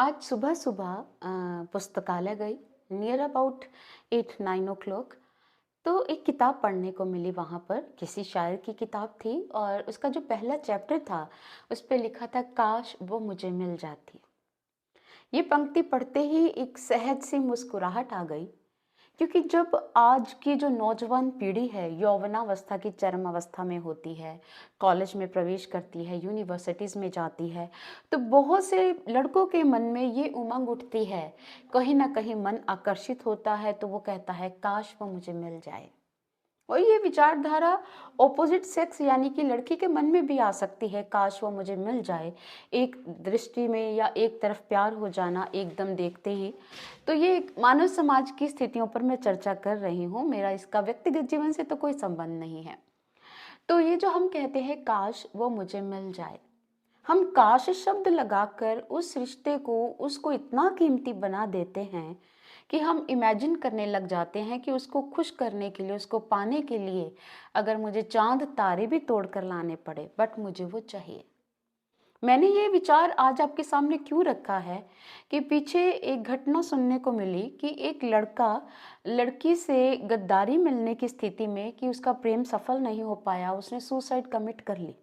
आज सुबह-सुबह पुस्तकालय गई, नियर अबाउट 8-9 ओ क्लॉक। तो एक किताब पढ़ने को मिली वहाँ पर, किसी शायर की किताब थी और उसका जो पहला चैप्टर था, उस पे लिखा था काश वो मुझे मिल जाती। ये पंक्ति पढ़ते ही एक सहज सी मुस्कुराहट आ गई, क्योंकि जब आज की जो नौजवान पीढ़ी है यौवनावस्था की चरम अवस्था में होती है, कॉलेज में प्रवेश करती है, यूनिवर्सिटीज़ में जाती है, तो बहुत से लड़कों के मन में ये उमंग उठती है, कहीं ना कहीं मन आकर्षित होता है तो वो कहता है काश वो मुझे मिल जाए। और ये विचारधारा ऑपोजिट सेक्स यानी कि लड़की के मन में भी आ सकती है, काश वो मुझे मिल जाए। एक दृष्टि में या एक तरफ प्यार हो जाना एकदम देखते ही। तो ये एक मानव समाज की स्थितियों पर मैं चर्चा कर रही हूँ, मेरा इसका व्यक्तिगत जीवन से तो कोई संबंध नहीं है। तो ये जो हम कहते हैं काश वो मुझे मिल जाए, हम काश शब्द लगाकर उस रिश्ते को उसको इतना कीमती बना देते हैं कि हम इमेजिन करने लग जाते हैं कि उसको खुश करने के लिए, उसको पाने के लिए अगर मुझे चांद तारे भी तोड़ कर लाने पड़े, बट मुझे वो चाहिए। मैंने ये विचार आज आपके सामने क्यों रखा है कि पीछे एक घटना सुनने को मिली कि एक लड़का लड़की से गद्दारी मिलने की स्थिति में कि उसका प्रेम सफल नहीं हो पाया, उसने सुसाइड कमिट कर ली,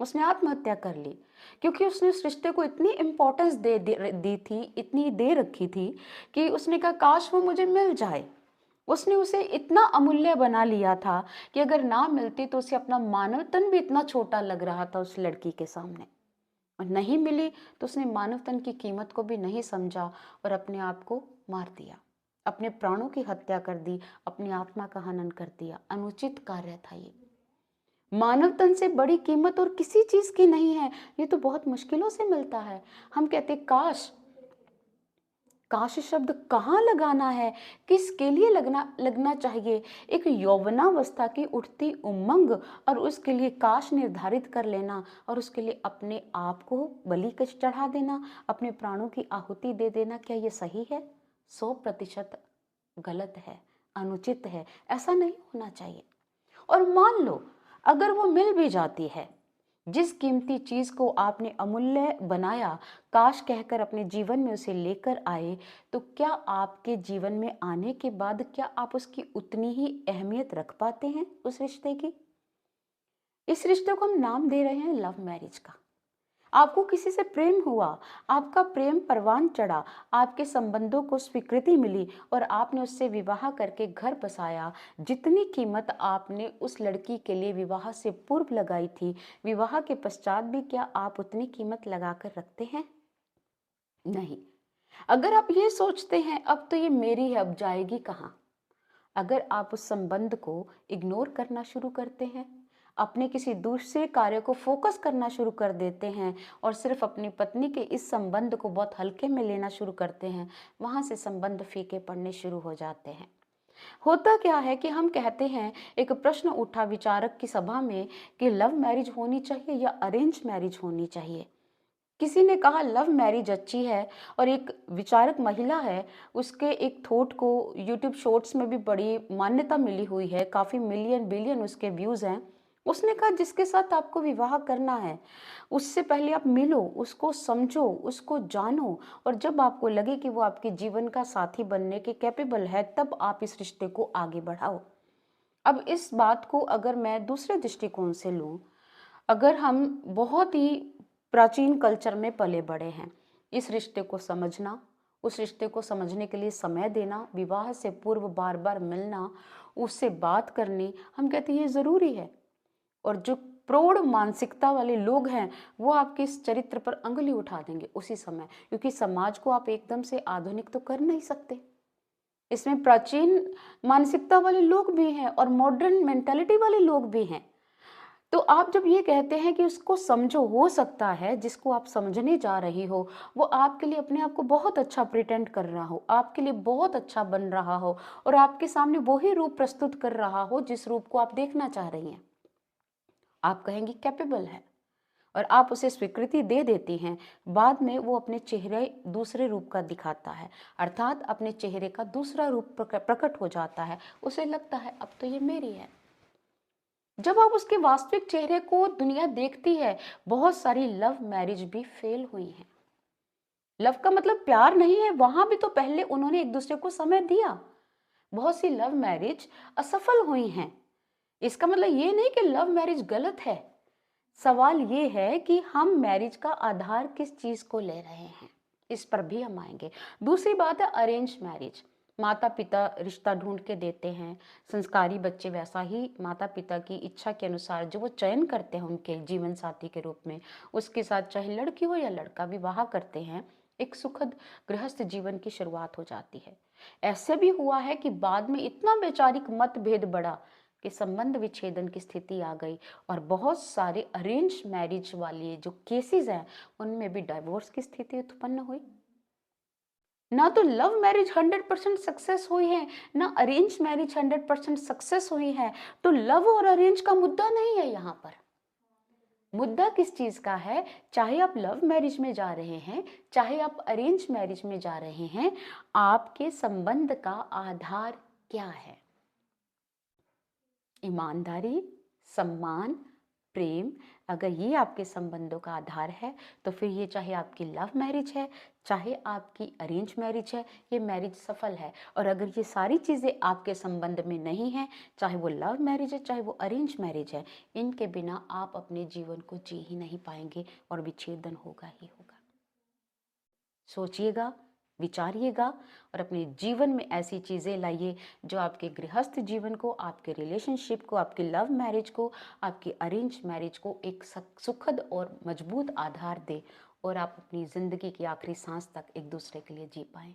उसने आत्महत्या कर ली, क्योंकि उसने उस रिश्ते को इतनी इम्पोर्टेंस दी थी, इतनी दे रखी थी कि उसने कहा काश वो मुझे मिल जाए। उसने उसे इतना अमूल्य बना लिया था कि अगर ना मिलती तो उसे अपना मानव तन भी इतना छोटा लग रहा था उस लड़की के सामने। और नहीं मिली तो उसने मानव तन की कीमत को भी नहीं समझा और अपने आप को मार दिया, अपने प्राणों की हत्या कर दी, अपनी आत्मा का हनन कर दिया। अनुचित कार्य था ये। मानव तन से बड़ी कीमत और किसी चीज की नहीं है। ये तो बहुत मुश्किलों से मिलता है। हम कहते काश, काश शब्द कहाँ लगाना है, किसके लिए लगना लगना चाहिए। एक यौवनावस्था की उठती उमंग और उसके लिए काश निर्धारित कर लेना और उसके लिए अपने आप को बलि कश चढ़ा देना, अपने प्राणों की आहुति दे देना, क्या ये सही है? 100% गलत है, अनुचित है, ऐसा नहीं होना चाहिए। और मान लो अगर वो मिल भी जाती है, जिस कीमती चीज को आपने अमूल्य बनाया, काश कहकर अपने जीवन में उसे लेकर आए, तो क्या आपके जीवन में आने के बाद क्या आप उसकी उतनी ही अहमियत रख पाते हैं उस रिश्ते की? इस रिश्ते को हम नाम दे रहे हैं लव मैरिज का। आपको किसी से प्रेम हुआ, आपका प्रेम परवान चढ़ा, आपके संबंधों को स्वीकृति मिली और आपने उससे विवाह करके घर बसाया। जितनी कीमत आपने उस लड़की के लिए विवाह से पूर्व लगाई थी, विवाह के पश्चात भी क्या आप उतनी कीमत लगाकर रखते हैं? नहीं। अगर आप ये सोचते हैं अब तो ये मेरी है, अब जाएगी कहाँ, अगर आप उस संबंध को इग्नोर करना शुरू करते हैं, अपने किसी दूसरे कार्य को फोकस करना शुरू कर देते हैं और सिर्फ अपनी पत्नी के इस संबंध को बहुत हल्के में लेना शुरू करते हैं, वहां से संबंध फीके पड़ने शुरू हो जाते हैं। होता क्या है कि हम कहते हैं, एक प्रश्न उठा विचारक की सभा में कि लव मैरिज होनी चाहिए या अरेंज मैरिज होनी चाहिए। किसी ने कहा लव मैरिज अच्छी है और एक विचारक महिला है, उसके एक थॉट को यूट्यूब शॉर्ट्स में भी बड़ी मान्यता मिली हुई है, काफ़ी मिलियन बिलियन उसके व्यूज़ हैं। उसने कहा जिसके साथ आपको विवाह करना है, उससे पहले आप मिलो, उसको समझो, उसको जानो, और जब आपको लगे कि वो आपके जीवन का साथी बनने के कैपेबल है, तब आप इस रिश्ते को आगे बढ़ाओ। अब इस बात को अगर मैं दूसरे दृष्टिकोण से लूँ, अगर हम बहुत ही प्राचीन कल्चर में पले बड़े हैं, इस रिश्ते को समझना, उस रिश्ते को समझने के लिए समय देना, विवाह से पूर्व बार बार मिलना, उससे बात करनी, हम कहते हैं ये ज़रूरी है। और जो प्रौढ़ मानसिकता वाले लोग हैं, वो आपके इस चरित्र पर अंगुली उठा देंगे उसी समय, क्योंकि समाज को आप एकदम से आधुनिक तो कर नहीं सकते। इसमें प्राचीन मानसिकता वाले लोग भी हैं और मॉडर्न मेंटालिटी वाले लोग भी हैं। तो आप जब ये कहते हैं कि उसको समझो, हो सकता है जिसको आप समझने जा रही हो वो आपके लिए अपने आप को बहुत अच्छा प्रिटेंड कर रहा हो, आपके लिए बहुत अच्छा बन रहा हो और आपके सामने वही रूप प्रस्तुत कर रहा हो जिस रूप को आप देखना चाह रही हैं। आप कहेंगी कैपेबल है और आप उसे स्वीकृति दे देती हैं। बाद में वो अपने चेहरे दूसरे रूप का दिखाता है, अर्थात अपने चेहरे का दूसरा रूप प्रकट हो जाता है। उसे लगता है अब तो ये मेरी है। जब आप उसके वास्तविक चेहरे को दुनिया देखती है, बहुत सारी लव मैरिज भी फेल हुई हैं। लव का मतलब प्यार नहीं है, वहां भी तो पहले उन्होंने एक दूसरे को समय दिया। बहुत सी लव मैरिज असफल हुई हैं। इसका मतलब ये नहीं कि लव मैरिज गलत है। सवाल ये है कि हम मैरिज का आधार किस चीज को ले रहे हैं, इस पर भी हम आएंगे। दूसरी बात है अरेंज मैरिज। माता पिता रिश्ता ढूंढ के देते हैं, संस्कारी बच्चे वैसा ही माता पिता की इच्छा के अनुसार जो वो चयन करते हैं उनके जीवन साथी के रूप में, उसके साथ चाहे लड़की हो या लड़का विवाह करते हैं, एक सुखद गृहस्थ जीवन की शुरुआत हो जाती है। ऐसे भी हुआ है कि बाद में इतना वैचारिक मतभेद बढ़ा कि संबंध विच्छेदन की स्थिति आ गई, और बहुत सारे अरेंज मैरिज वाले जो केसेस हैं उनमें भी डाइवोर्स की स्थिति उत्पन्न हुई। ना तो लव मैरिज 100% सक्सेस हुई है, ना अरेंज मैरिज 100% सक्सेस हुई है। तो लव और अरेंज का मुद्दा नहीं है यहाँ पर। मुद्दा किस चीज का है? चाहे आप लव मैरिज में जा रहे हैं, चाहे आप अरेंज मैरिज में जा रहे हैं, आपके संबंध का आधार क्या है? ईमानदारी, सम्मान, प्रेम। अगर ये आपके संबंधों का आधार है तो फिर ये चाहे आपकी लव मैरिज है, चाहे आपकी अरेंज मैरिज है, ये मैरिज सफल है। और अगर ये सारी चीज़ें आपके संबंध में नहीं हैं, चाहे वो लव मैरिज है चाहे वो अरेंज मैरिज है, इनके बिना आप अपने जीवन को जी ही नहीं पाएंगे और विच्छेदन होगा ही होगा। सोचिएगा, विचारिएगा और अपने जीवन में ऐसी चीज़ें लाइए जो आपके गृहस्थ जीवन को, आपके रिलेशनशिप को, आपकी लव मैरिज को, आपकी अरेंज मैरिज को एक सुखद और मजबूत आधार दे, और आप अपनी ज़िंदगी की आखिरी सांस तक एक दूसरे के लिए जी पाएं।